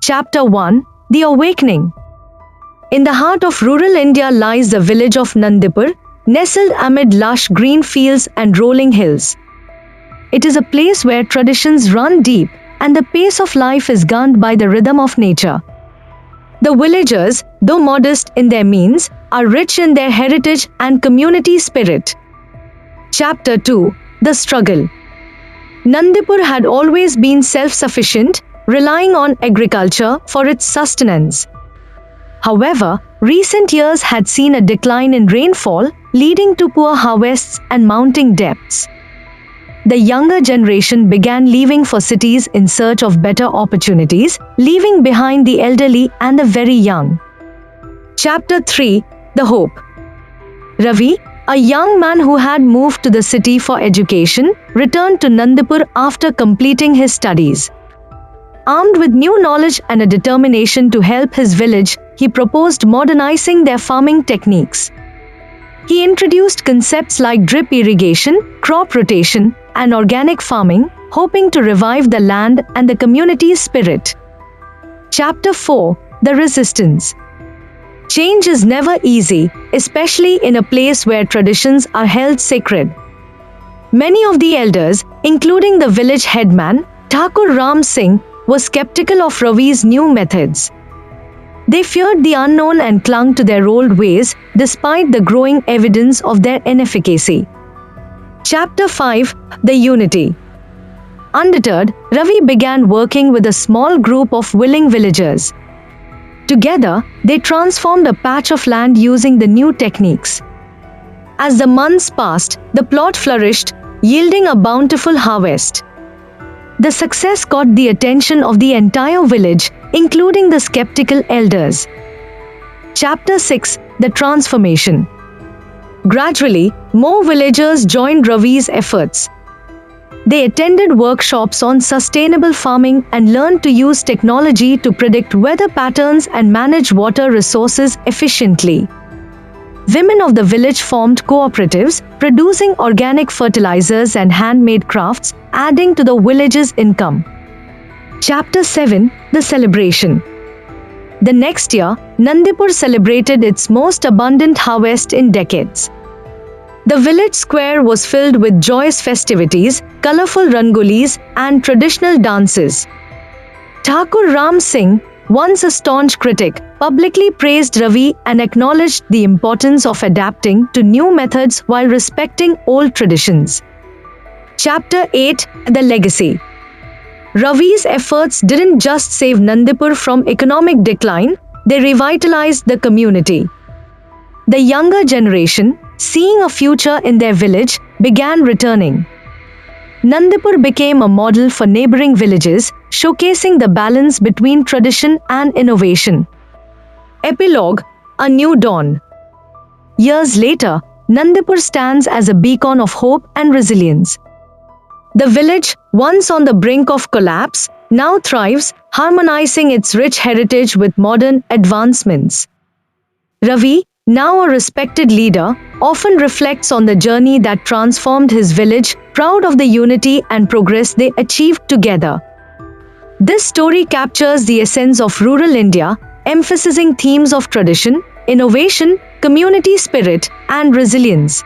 Chapter 1: The Awakening. In the heart of rural India lies the village of Nandipur, nestled amid lush green fields and rolling hills. It is a place where traditions run deep and the pace of life is governed by the rhythm of nature. The villagers, though modest in their means, are rich in their heritage and community spirit. Chapter 2: The Struggle. Nandipur had always been self-sufficient, relying on agriculture for its sustenance. However, recent years had seen a decline in rainfall, leading to poor harvests and mounting debts. The younger generation began leaving for cities in search of better opportunities, leaving behind the elderly and the very young. Chapter 3: The Hope. Ravi, a young man who had moved to the city for education, returned to Nandipur after completing his studies. Armed with new knowledge and a determination to help his village, he proposed modernizing their farming techniques. He introduced concepts like drip irrigation, crop rotation, and organic farming, hoping to revive the land and the community's spirit. Chapter 4: The Resistance. Change is never easy, especially in a place where traditions are held sacred. Many of the elders, including the village headman, Thakur Ram Singh, were skeptical of Ravi's new methods. They feared the unknown and clung to their old ways, despite the growing evidence of their inefficacy. Chapter 5: The Unity. Undeterred, Ravi began working with a small group of willing villagers. Together, they transformed a patch of land using the new techniques. As the months passed, the plot flourished, yielding a bountiful harvest. The success caught the attention of the entire village, including the skeptical elders. Chapter 6: The Transformation. Gradually, more villagers joined Ravi's efforts. They attended workshops on sustainable farming and learned to use technology to predict weather patterns and manage water resources efficiently. Women of the village formed cooperatives, producing organic fertilizers and handmade crafts, adding to the village's income. Chapter 7: The Celebration. The next year, Nandipur celebrated its most abundant harvest in decades. The village square was filled with joyous festivities, colorful rangolis, and traditional dances. Thakur Ram Singh, once a staunch critic, publicly praised Ravi and acknowledged the importance of adapting to new methods while respecting old traditions. Chapter 8: The Legacy. Ravi's efforts didn't just save Nandipur from economic decline, they revitalized the community. The younger generation, seeing a future in their village, began returning. Nandipur became a model for neighboring villages, showcasing the balance between tradition and innovation. Epilogue: A New Dawn. Years later, Nandipur stands as a beacon of hope and resilience. The village, once on the brink of collapse, now thrives, harmonizing its rich heritage with modern advancements. Ravi, now a respected leader, often reflects on the journey that transformed his village, proud of the unity and progress they achieved together. This story captures the essence of rural India, emphasizing themes of tradition, innovation, community spirit, and resilience.